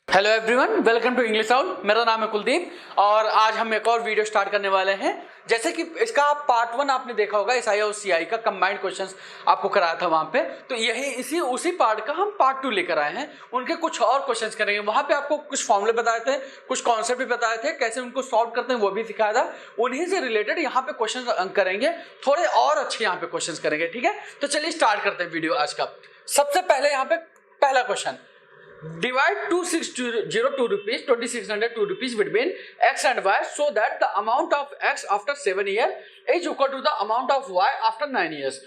Hello everyone, welcome to English sound. मेरा नाम है कुलदीप और आज हम एक और वीडियो स्टार्ट करने वाले हैं। जैसे कि इसका पार्ट 1 आपने देखा होगा, एसआई और सीआई का कंबाइंड क्वेश्चंस आपको कराया था वहां पे। तो यही उसी पार्ट का हम पार्ट 2 लेकर आए हैं। उनके कुछ और क्वेश्चंस करेंगे। वहां पे आपको कुछ फॉर्मूले बताए थे, कुछ कॉन्सेप्ट भी बताए थे, कैसे उनको सॉल्व करते हैं वो भी सिखाया था। उन्हीं से रिलेटेड यहाँ पे क्वेश्चन करेंगे, थोड़े और अच्छे यहाँ पे क्वेश्चन करेंगे। ठीक है, तो चलिए स्टार्ट करते हैं वीडियो आज का। सबसे पहले यहाँ पे पहला question, divide 2602 rupees 2602 rupees between x and y so that the amount of x after 7 years is equal to the amount of y after 9 years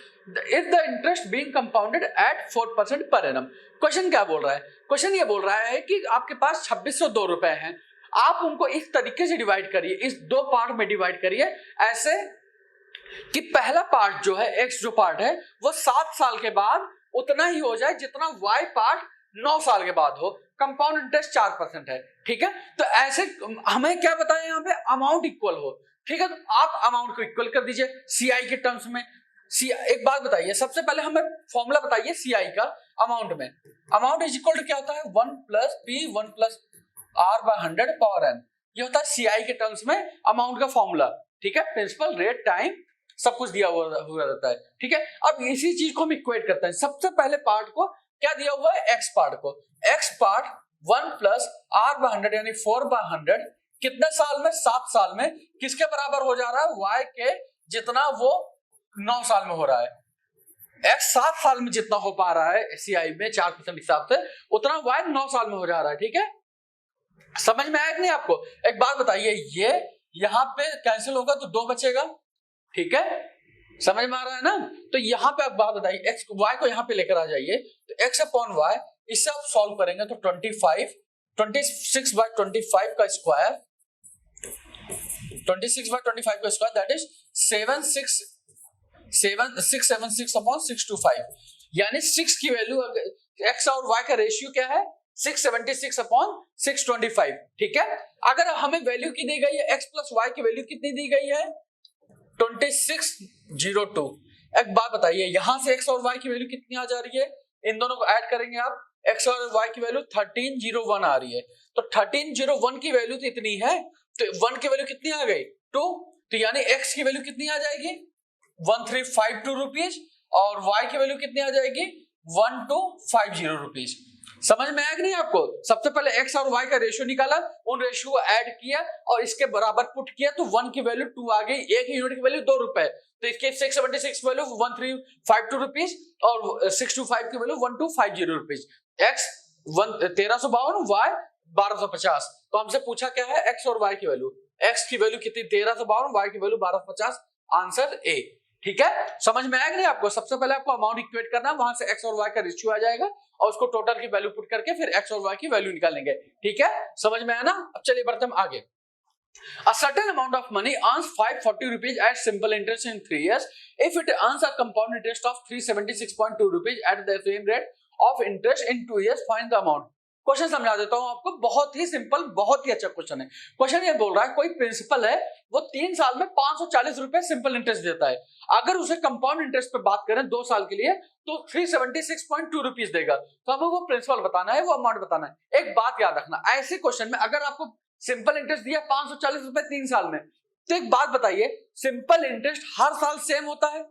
if the interest being compounded at 4% per annum। Question क्या बोल रहा है? Question ये बोल रहा है कि आपके पास 2602 रुपए हैं, आप उनको इस तरीके से डिवाइड करिए, इस दो पार्ट में डिवाइड करिए ऐसे कि पहला पार्ट जो है, x जो पार्ट है वो 7 साल के बाद उतना ही हो जाए जितना y पार्ट 9 साल के बाद हो। कंपाउंड इंटरेस्ट 4% है। ठीक है, तो ऐसे हमें क्या बताया यहाँ पे, अमाउंट इक्वल हो। ठीक है, तो आप अमाउंट को इक्वल कर दीजिए सीआई के टर्म्स में। एक बात बताइए, सबसे पहले हमें फॉर्मूला बताइए सीआई का। अमाउंट में अमाउंट इज इक्वल टू क्या होता है, 1 plus P 1 plus R by 100 power N. ये होता है सीआई के टर्म्स में अमाउंट का फॉर्मूला। ठीक है, प्रिंसिपल, रेट, टाइम सब कुछ दिया हुआ रहता है। ठीक है, अब इसी चीज को हम इक्वेट करते हैं। सबसे पहले पार्ट को क्या दिया हुआ है, एक्स पार्ट को। X part 1 plus R by 100 यानी 4 बाय 100 कितने साल में, 7 साल में किसके बराबर हो जा रहा है, वाई के जितना वो 9 साल में हो रहा है। एक्स 7 साल में जितना हो पा रहा है सीआई में 4% हिसाब से, उतना वाई 9 साल में हो जा रहा है। ठीक है, समझ में आया कि नहीं आपको? एक बात बताइए, ये यहां पे कैंसिल होगा तो 2 बचेगा। ठीक है, समझ में आ रहा है ना? तो यहां पे आप बात बताइए, एक्स वाई को यहां पे लेकर आ जाइए, तो एक्स अपॉन वाई, इससे आप सॉल्व करेंगे तो 26 बाय 25 का स्क्वायर, 26 बाय 25 का स्क्वायर दैट इज 676 अपॉन 625, यानी 6 की वैल्यू, एक्स और वाई का रेशियो क्या है, 676 अपॉन 625। ठीक है, अगर हमें वैल्यू की दी गई है, एक्स प्लस वाई की वैल्यू कितनी दी गई है, 2602। एक बात बताइए, यहां से x और y की वैल्यू कितनी आ जा रही है, इन दोनों को ऐड करेंगे आप, x और y की वैल्यू 1301 आ रही है। तो 1301 की वैल्यू तो इतनी है, तो 1 की वैल्यू कितनी आ गई, 2। तो यानी x की वैल्यू कितनी आ जाएगी, 1352 रुपीज, और y की वैल्यू कितनी आ जाएगी, 1250 रुपीज। समझ में आया कि नहीं आपको? सबसे पहले x और y का रेशियो निकाला, उन रेशियो को ऐड किया और इसके बराबर पुट किया, तो 1 की वैल्यू 2 आ गई, एक यूनिट की वैल्यू 2 रुपए। तो इसके 676 वैल्यू 1352 रुपीज और 625 की वैल्यू 1250 रुपीज। x 1352, y 1250। तो हमसे पूछा क्या है, x और y की वैल्यू। x की वैल्यू कितनी, 1352, y की वैल्यू 1250। Answer A. ठीक है, समझ में आया कि नहीं आपको? सबसे पहले आपको अमाउंट इक्वेट करना है, वहां से x और y का रेशियो आ जाएगा और उसको टोटल की वैल्यू पुट करके फिर x और y की वैल्यू निकालेंगे। ठीक है, समझ में आया ना? अब चलिए बढ़ते हैं आगे। A certain amount of money earns 540 rupees at simple interest in 3 years. If it earns a compound interest of 376.2 rupees at the same rate of interest in 2 years, find the amount. Question समझा देता हूं आपको, बहुत ही simple, बहुत ही अच्छा question है। Question ये बोल रहा है, कोई प्रिंसिपल है, वो 3 साल में 540 रुपए सिंपल इंटरेस्ट देता है। अगर उसे कंपाउंड इंटरेस्ट पे बात करें 2 साल के लिए, तो 376.2 रुपीज देगा। तो हमें वो प्रिंसिपल बताना है, वो अमाउंट बताना है। एक बात याद रखना, ऐसे क्वेश्चन में अगर आपको सिंपल इंटरेस्ट दिया 540 रुपए 3 साल में, तो एक बात बताइए, सिंपल इंटरेस्ट हर साल सेम होता है?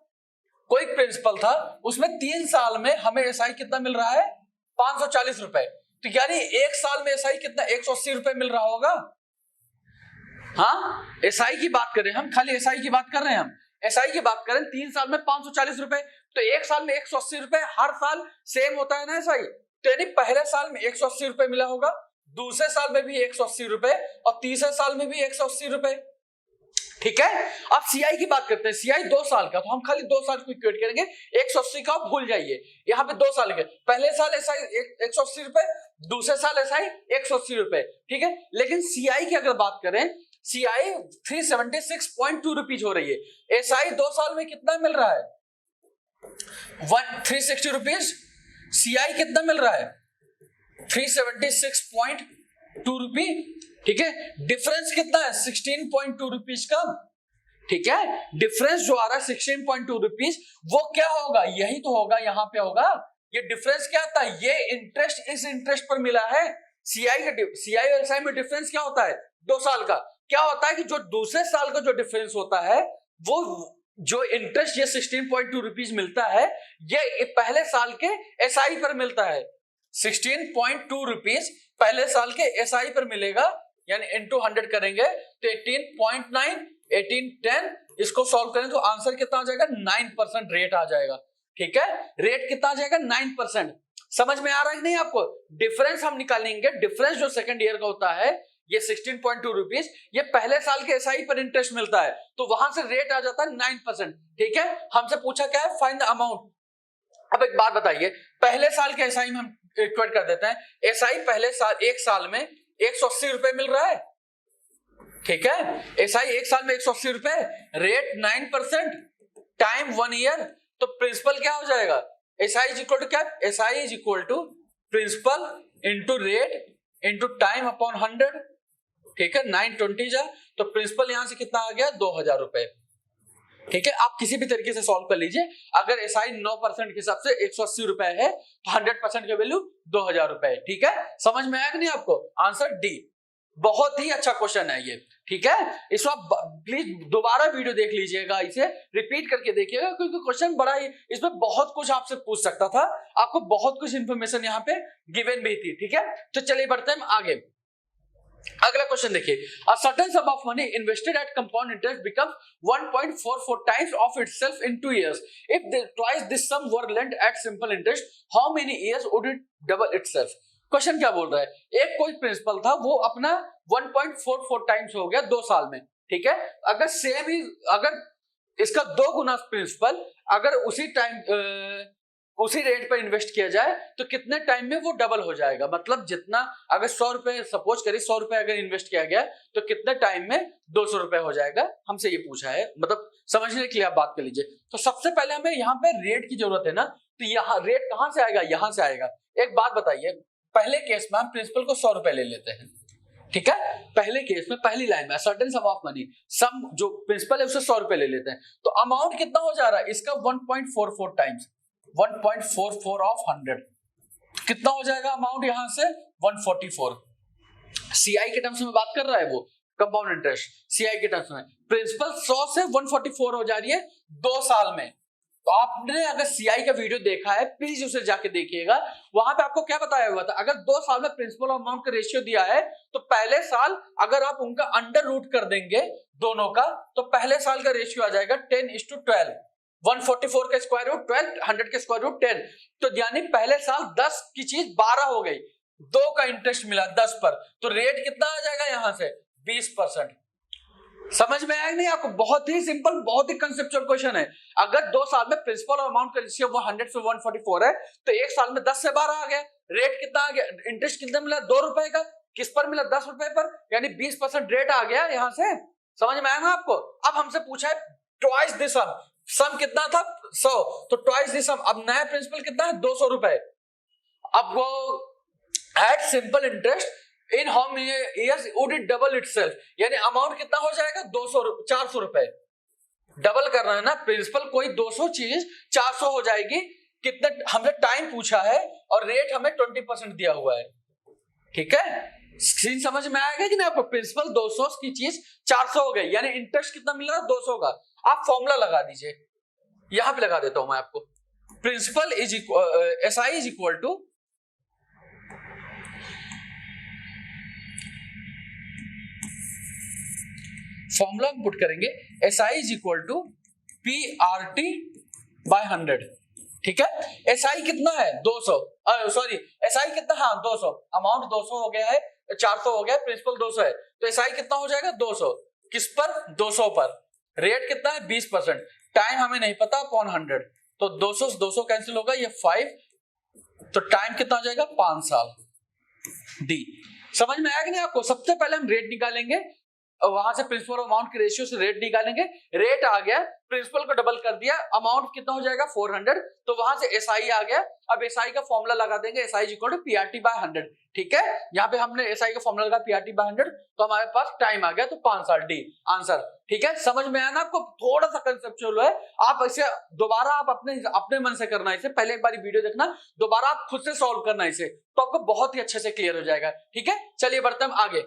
कोई प्रिंसिपल था, उसमें 3 साल में हमें एसआई कितना मिल रहा है, 540 रुपए। तो यानी एक साल में एसआई कितना, 180 रुपए मिल रहा होगा। हाँ, एसआई की बात करें हम, खाली एसआई की बात कर रहे हैं हम। एसआई की बात करें, 3 साल में 540 रुपए, तो एक साल में 180 रुपए, हर साल सेम होता है ना एसआई। तो यानी पहले साल में 180 रुपए मिला होगा, दूसरे साल में भी 180 रुपए और तीसरे साल में भी 180 रुपए। ठीक है, अब सीआई की बात करते हैं। सीआई 2 साल का, तो हम खाली 2 साल को इक्वेट करेंगे। 180 का भूल जाइए, यहाँ पे 2 साल के, पहले साल एसआई 180 रुपए, दूसरे साल एसआई 180 रुपए। ठीक है, लेकिन सीआई की अगर बात करें, सीआई 376.2 रुपीज हो रही है। एसआई 2 साल में कितना मिल रहा है, 360 रुपीज। सीआई कितना मिल रहा है, 376.2 रुपी। ठीक है, डिफरेंस कितना है, 16.2 रुपीज का। ठीक है, डिफरेंस जो आ रहा है 16.2 रुपीज, वो क्या होगा, यही तो होगा, यहां पे होगा। ये डिफरेंस क्या आता है, ये इंटरेस्ट इस इंटरेस्ट पर मिला है, सीआई और एसआई में डिफरेंस क्या होता है? 2 साल का। क्या होता है कि जो दूसरे साल का जो डिफरेंस होता है वो जो इंटरेस्ट ये 16.2 रुपीज मिलता है ये पहले साल के एसआई पर मिलता है। 16.2 रुपीज पहले साल के एसआई पर मिलेगा, यानी इनटू 100 करेंगे तो 18.9 1810 इसको सॉल्व करें तो आंसर कितना आ जाएगा? 9% रेट आ जाएगा। ठीक है, रेट कितना आ जाएगा? 9%। समझ में आ रहा है नहीं आपको? डिफरेंस हम निकालेंगे, डिफरेंस जो सेकंड ईयर का होता है ये 16.2 रुपीज, ये पहले साल के एसआई पर इंटरेस्ट मिलता है, तो वहां से रेट आ जाता है 9%। ठीक है, हमसे पूछा क्या है? Find the amount. अब एक बात बताइए, पहले साल के एसआई में हम इक्वेट कर देते हैं, एसआई पहले साल एक साल में 180 रुपए मिल रहा है। ठीक है, एसआई एक साल में 180 रुपए, रेट 9%, टाइम 1 ईयर, तो प्रिंसिपल क्या हो जाएगा? एसआई इज इक्वल टू क्या? SI is equal to principal into rate into time upon 100। ठीक है, 920 जा, तो प्रिंसिपल यहां से कितना आ गया? 2000 रुपए। ठीक है, आप किसी भी तरीके से सॉल्व कर लीजिए। अगर एसआई 9% के हिसाब से 180 रुपए है तो 100% की वैल्यू 2000 रुपए है। ठीक है, समझ में आया कि नहीं आपको? Answer D. बहुत ही अच्छा क्वेश्चन है ये। ठीक है, इस आप प्लीज दोबारा वीडियो देख लीजिएगा, इसे रिपीट करके देखिएगा, क्योंकि क्वेश्चन बड़ा ही, इसमें बहुत कुछ आपसे पूछ सकता था, आपको बहुत कुछ इंफॉर्मेशन यहाँ पे गिवन भी थी। ठीक है, तो चलिए बढ़ते हैं आगे। अगला क्वेश्चन देखिए, a certain sum of money invested at compound interest becomes 1.44 times of itself in 2 years. If twice this sum were lent at simple interest, how many years would it double itself? Question क्या बोल रहा है? एक कोई principal था, वो अपना 1.44 times हो गया 2 साल में। ठीक है, अगर सेम ही, अगर इसका 2 गुना प्रिंसिपल अगर उसी टाइम उसी रेट पर इन्वेस्ट किया जाए तो कितने टाइम में वो डबल हो जाएगा? मतलब जितना, अगर 100 रुपए सपोज करिए, 100 रुपए अगर इन्वेस्ट किया गया तो कितने टाइम में 200 रुपए हो जाएगा? हमसे ये पूछा है, मतलब समझने के लिए आप बात कर लीजिए। तो सबसे पहले हमें यहाँ पे रेट की जरूरत है ना, तो यहाँ रेट कहां से आएगा? यहां से आएगा। एक बात बताइए, पहले केस में हम प्रिंसिपल को 100 रुपए ले लेते हैं। ठीक है, पहले केस में पहली लाइन में सर्टेन सम ऑफ मनी, सम जो प्रिंसिपल है उसे 100 रुपए ले लेते हैं, तो अमाउंट कितना हो जा रहा है इसका? 1.44 टाइम्स 1.44 ऑफ 100, कितना हो जाएगा अमाउंट यहां से? 144। सीआई के टर्म्स में बात कर रहा है वो, कंपाउंड इंटरेस्ट। सीआई के टर्म्स में प्रिंसिपल 100 से 144 हो जा रही है 2 साल में। तो आपने अगर सीआई का वीडियो देखा है प्लीज उसे जाके देखिएगा, वहां पे आपको क्या बताया हुआ था? अगर 2 साल में प्रिंसिपल और अमाउंट का रेशियो दिया है तो पहले साल अगर आप उनका अंडर रूट कर देंगे दोनों का, तो पहले साल का रेशियो आ जाएगा 10:12। 144 का स्क्वायर रूट 12, 100 का स्क्वायर रूट 10, तो यानी पहले साल 10 की चीज 12 हो गई, 2 का इंटरेस्ट मिला 10 पर, तो रेट कितना आ जाएगा यहां से? 20%। समझ में आया नहीं आपको? बहुत ही सिंपल, बहुत ही कंसेप्चुअल क्वेश्चन है। अगर 2 साल में प्रिंसिपल और अमाउंट का रेशियो वो 100 से 144 है, तो एक साल में 10 से 12 आ गया। रेट कितना आ गया? इंटरेस्ट कितना मिला? 2 रुपए का। किस पर मिला? 10 रुपए पर, यानी 20% रेट आ गया यहां से। समझ में आया ना आपको? अब हमसे पूछा है ट्वाइस दिस सम, सम कितना था? 100, तो ट्वाइस दिस सम। अब नया प्रिंसिपल कितना है? 200 रुपए। अब वो at simple interest in how many years would it double itself, यानी अमाउंट कितना हो जाएगा? 400 रुपए। डबल करना है ना, प्रिंसिपल कोई 200 चीज 400 हो जाएगी। कितने हमने टाइम पूछा है और रेट हमें 20% दिया हुआ है। ठीक है, सीन समझ में आएगा कि नहीं आपको? प्रिंसिपल 200 की चीज 400 हो गई, यानी इंटरेस्ट कितना मिल रहा है? 200 का। आप फॉर्मूला लगा दीजिए, यहां पे लगा देता हूं मैं आपको। Principal is SI is equal to formula put करेंगे, SI is equal to PRT by 100। ठीक है, एसआई कितना है? 200, सॉरी एसआई कितना? हाँ 200, अमाउंट 200 हो गया है, 400 हो गया, प्रिंसिपल 200 है, तो एसआई कितना हो जाएगा? 200। किस पर? 200 पर। रेट कितना है? 20%। टाइम हमें नहीं पता, अपॉन 100, तो 200 से 200 कैंसिल होगा, ये 5, तो टाइम कितना हो जाएगा? 5 साल। डी। समझ में आया कि नहीं आपको? सबसे पहले हम रेट निकालेंगे, वहां से प्रिंसिपल अमाउंट के रेशियो से रेट निकालेंगे, रेट आ गया, प्रिंसिपल को डबल कर दिया, अमाउंट कितना हो जाएगा 400, तो वहां से एसआई आ गया। अब एसआई का फॉर्मूला लगा देंगे, SI equal to PRT by 100। ठीक है, यहाँ पे हमने एसआई का फॉर्मूला लगा पीआरटी बाय 100, तो हमारे पास टाइम आ गया, तो 5 साल डी आंसर। ठीक है, समझ में आया ना आपको? थोड़ा सा कंसेप्चुअल है, आप इसे दोबारा आप अपने मन से करना, इसे पहले एक बार वीडियो देखना, दोबारा आप खुद से सॉल्व करना इसे, तो आपको बहुत ही अच्छे से क्लियर हो जाएगा। ठीक है, चलिए बढ़ते हैं आगे।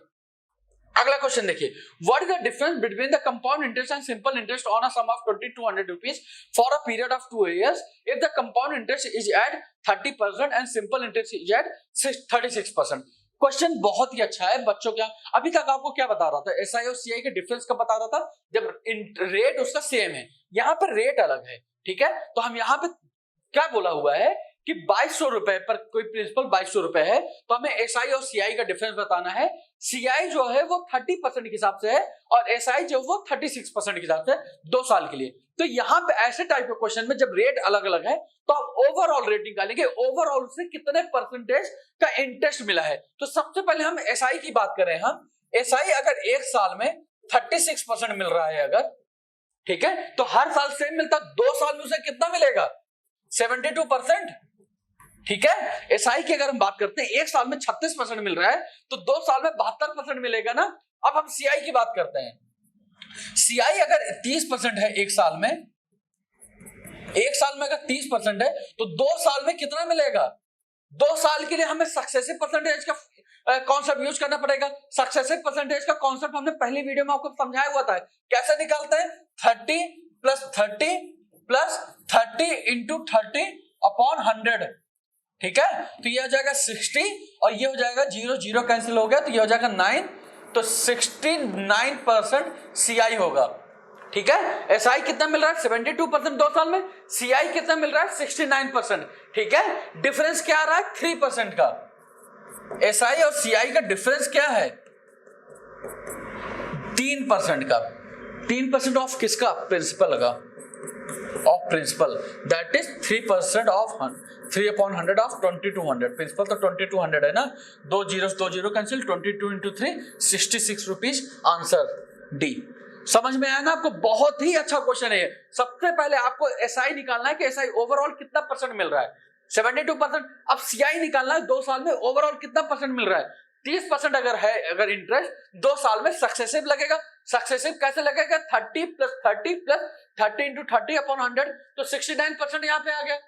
अगला क्वेश्चन देखिए, what is the difference between the compound interest and simple interest on a sum of 2200 rupees for a period of 2 years if the compound interest is at 30% and simple interest is at 36%। Question बहुत ही अच्छा है बच्चों। क्या अभी तक आपको क्या बता रहा था, एसआई और सीआई के डिफरेंस का बता रहा था, जब रेट उसका सेम है, यहाँ पर रेट अलग है। ठीक है, तो हम यहाँ पे क्या बोला हुआ है कि 2200 रुपए पर कोई प्रिंसिपल 2200 रुपए है, तो हमें एसआई और सीआई का डिफरेंस बताना है। सीआई जो है वो 30% के हिसाब से है और एसआई जो वो 36% के हिसाब से 2 साल के लिए। तो यहाँ पे ऐसे टाइप के क्वेश्चन में जब रेट अलग अलग है तो आप ओवरऑल रेट निकालेंगे, ओवरऑल से कितने परसेंटेज का इंटरेस्ट मिला है। तो सबसे पहले हम एसआई की बात करें, हम एसआई अगर 1 साल में 36% मिल रहा है अगर, ठीक है, तो हर साल सेम मिलता, 2 साल में उसे कितना मिलेगा 72%। ठीक है, एसआई की अगर हम बात करते हैं 1 साल में 36% मिल रहा है, तो 2 साल में 72% मिलेगा ना। अब हम सीआई की बात करते हैं, सीआई अगर 30% है 1 साल में, 1 साल में अगर 30% है तो 2 साल में कितना मिलेगा। 2 साल के लिए हमें सक्सेसिव परसेंटेज का कॉन्सेप्ट यूज करना पड़ेगा। सक्सेसिव परसेंटेज का कॉन्सेप्ट हमने पहली वीडियो में आपको समझाया हुआ था, कैसे निकालते हैं, 30 प्लस 30 प्लस 30 इंटू 30 अपॉन 100। ठीक है, तो ये हो जाएगा 60 और ये हो जाएगा 0 0 कैंसिल हो गया, तो ये हो जाएगा 9, तो 69% सीआई होगा। ठीक है, एसआई कितना मिल रहा है 72% 2 साल में, सीआई कितना मिल रहा है 69%। ठीक है, डिफरेंस क्या आ रहा है 3% का। एसआई और सीआई का डिफरेंस क्या है 3% का। 3% ऑफ किसका, प्रिंसिपल का, of principal, that is 3% of 3/100 of 2200। Principal तो 2200 है ना, 2 0 cancel, 22 into 3 66 rupees answer D. समझ में आया ना आपको? बहुत ही अच्छा क्वेश्चन है। सबसे पहले आपको एसआई निकालना है कि एसआई ओवरऑल कितना परसेंट मिल रहा है, 72%। अब सीआई निकालना है 2 साल में ओवरऑल कितना परसेंट मिल रहा है, 30% अगर है, अगर इंटरेस्ट 2 साल में सक्सेसिव लगेगा। सक्सेसिव कैसे लगेगा, 30 प्लस 30 प्लस 30 इंटू 30 अपॉन 100, तो 69% यहाँ पे आ गया।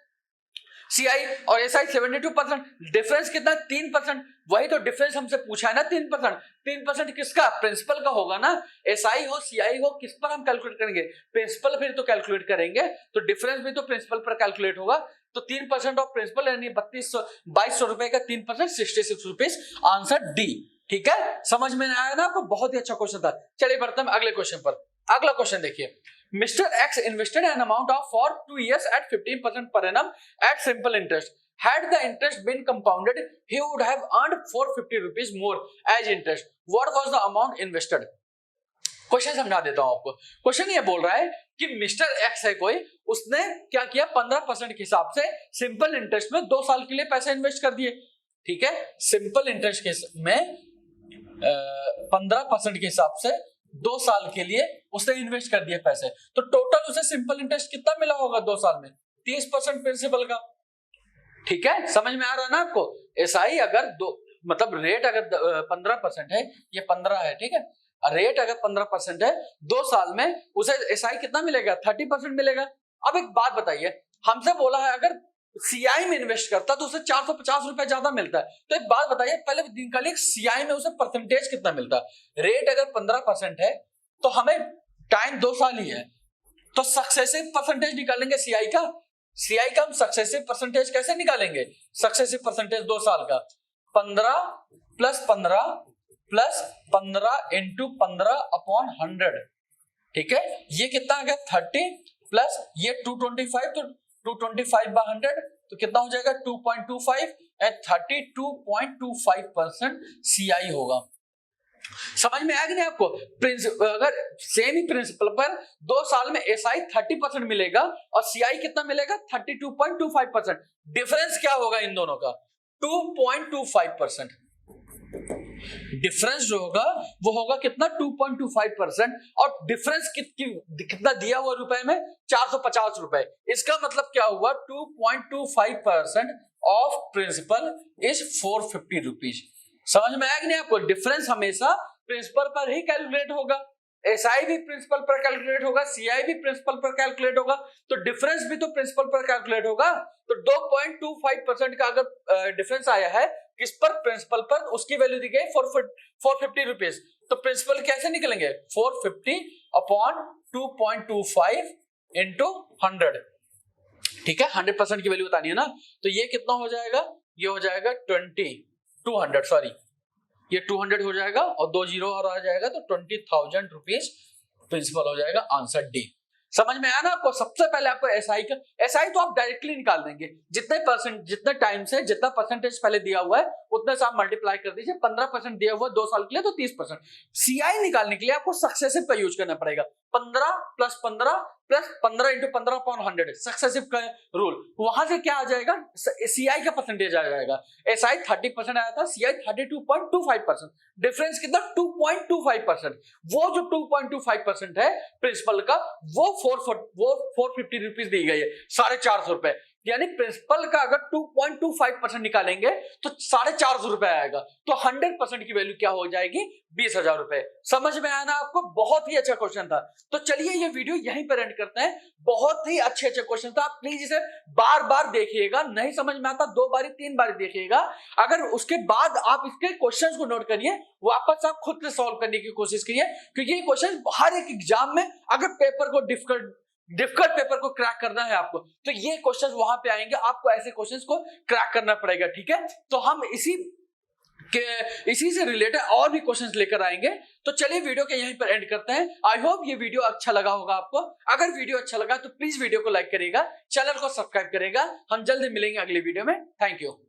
सीआई और एसआई 72%, डिफरेंस कितना 3%। वही तो डिफरेंस हमसे पूछा है ना 3%। 3% किसका, प्रिंसिपल का होगा ना। एसआई हो सीआई हो, किस पर हम कैलकुलेट करेंगे, प्रिंसिपल फिर तो कैलकुलेट करेंगे, तो डिफरेंस भी तो प्रिंसिपल पर कैलकुलेट होगा। तो 3% ऑफ प्रिंसिपल यानी 2200 रुपए का 3% 66 रुपीज आंसर डी। ठीक है, समझ में आया ना आपको? बहुत ही अच्छा क्वेश्चन था। चलिए बढ़ते हैं अगले क्वेश्चन पर। अगला क्वेश्चन देखिए, mister x invested an amount of for 2 years at 15% per annum at simple interest. Had the interest been compounded, he would have earned 450 rupees more as interest. What was the amount invested? Question समझा देता हूं आपको। Question ये बोल रहा है कि mister x है कोई, उसने क्या किया 15% के हिसाब से सिंपल इंटरेस्ट में 2 साल के लिए पैसे इन्वेस्ट कर दिए। ठीक है, सिंपल इंटरेस्ट में 15% के हिसाब से 2 साल के लिए उसने इन्वेस्ट कर दिए पैसे, तो टोटल उसे सिंपल इंटरेस्ट कितना मिला होगा 2 साल में, 30% प्रिंसिपल का। ठीक है, समझ में आ रहा है ना आपको? एसआई अगर मतलब रेट अगर 15% है, ये 15 है, ठीक है, रेट अगर 15% है, 2 साल में उसे एसआई कितना मिलेगा 30% मिलेगा। अब एक बात बताइए, हमसे बोला है अगर सीआई में इन्वेस्ट करता तो उसे 450 रुपए ज्यादा मिलता है। तो एक बात बताइए, पहले निकालिए सीआई में उसे परसेंटेज कितना मिलता है। रेट अगर 15% है तो हमें टाइम 2 साल ही है, तो सक्सेसिव परसेंटेज निकालेंगे सीआई का। सीआई का हम सक्सेसिव परसेंटेज कैसे निकालेंगे, सक्सेसिव परसेंटेज 2 साल का 15 प्लस 15 प्लस 15 इंटू 15 अपॉन 100। ठीक है, ये कितना आ गया 30 प्लस ये 225, तो 225/100 तो कितना हो जाएगा 2.25 एंड 32.25% सीआई होगा। समझ में आया कि नहीं आपको? अगर सेम ही प्रिंसिपल पर 2 साल में एसआई 30% मिलेगा और सीआई कितना मिलेगा 32.25%। डिफरेंस क्या होगा इन दोनों का 2.25%। डिफरेंस जो होगा वो होगा कितना 2.25%, और डिफरेंस कितना दिया हुआ रुपए में 450 रुपए। इसका मतलब क्या हुआ 2.25% ऑफ प्रिंसिपल इज 450 रुपीज। समझ में आया कि नहीं आपको? डिफरेंस हमेशा प्रिंसिपल पर ही कैलकुलेट होगा, एसआई भी प्रिंसिपल पर कैलकुलेट होगा, सीआई भी प्रिंसिपल पर कैलकुलेट होगा, तो डिफरेंस भी तो प्रिंसिपल पर कैलकुलेट होगा। तो 2.25% का अगर डिफरेंस आया है किस पर? प्रिंसिपल पर, उसकी वैल्यू दी गई 450 रुपीज। तो प्रिंसिपल कैसे निकलेंगे? 450 अपॉन 2.25 इंटू 100। ठीक है, 100% की वैल्यू बतानी है ना, तो ये कितना हो जाएगा? ये हो जाएगा 200 सॉरी, ये 200 हो जाएगा और 2 जीरो और आ जाएगा, तो 20,000 रुपीज प्रिंसिपल हो जाएगा। Answer D. समझ में आया ना आपको? सबसे पहले आपको एसआई का, एसआई तो आप डायरेक्टली निकाल देंगे, जितने टाइम से जितना परसेंटेज पहले दिया हुआ है उतने से आप मल्टीप्लाई कर दीजिए। 15% दिया हुआ 2 साल के लिए तो 30%। सीआई निकालने के लिए आपको सक्सेसिव का यूज करना पड़ेगा। 15 plus 15 plus 15 into 15 upon 100 successive का रूल। वहां से क्या आ जाएगा? सीआई का परसेंटेज आ जाएगा। एसआई 30% आया था, सीआई 32.25%। डिफरेंस कितना? 2.25%। वो जो 2.25% है प्रिंसिपल का, वो 450 रुपीज दी गई है, 450 रुपए। यानी प्रिंसिपल का अगर 2.25% निकालेंगे तो 450 रुपए आएगा। तो 100% की वैल्यू क्या हो जाएगी? 20,000 रुपए। समझ में आया ना आपको? बहुत ही अच्छा क्वेश्चन था। तो चलिए ये वीडियो यहीं पर एंड करते हैं। बहुत ही अच्छे क्वेश्चन था, आप प्लीज इसे बार बार देखिएगा। नहीं समझ में आता 2 बारी 3 बारी देखिएगा। अगर उसके बाद आप इसके क्वेश्चंस को नोट करिए, वापस आप खुद से सॉल्व करने की कोशिश करिए, क्योंकि ये क्वेश्चन हर एक एग्जाम में, अगर पेपर को डिफिकल्ट पेपर को क्रैक करना है आपको, तो ये क्वेश्चंस वहां पे आएंगे। आपको ऐसे क्वेश्चंस को क्रैक करना पड़ेगा। ठीक है, तो हम इसी से रिलेटेड और भी क्वेश्चंस लेकर आएंगे। तो चलिए वीडियो के यहीं पर एंड करते हैं। आई होप ये वीडियो अच्छा लगा होगा आपको। अगर वीडियो अच्छा लगा तो प्लीज वीडियो को लाइक करिएगा, चैनल को सब्सक्राइब करिएगा। हम जल्दी मिलेंगे अगली वीडियो में। Thank you.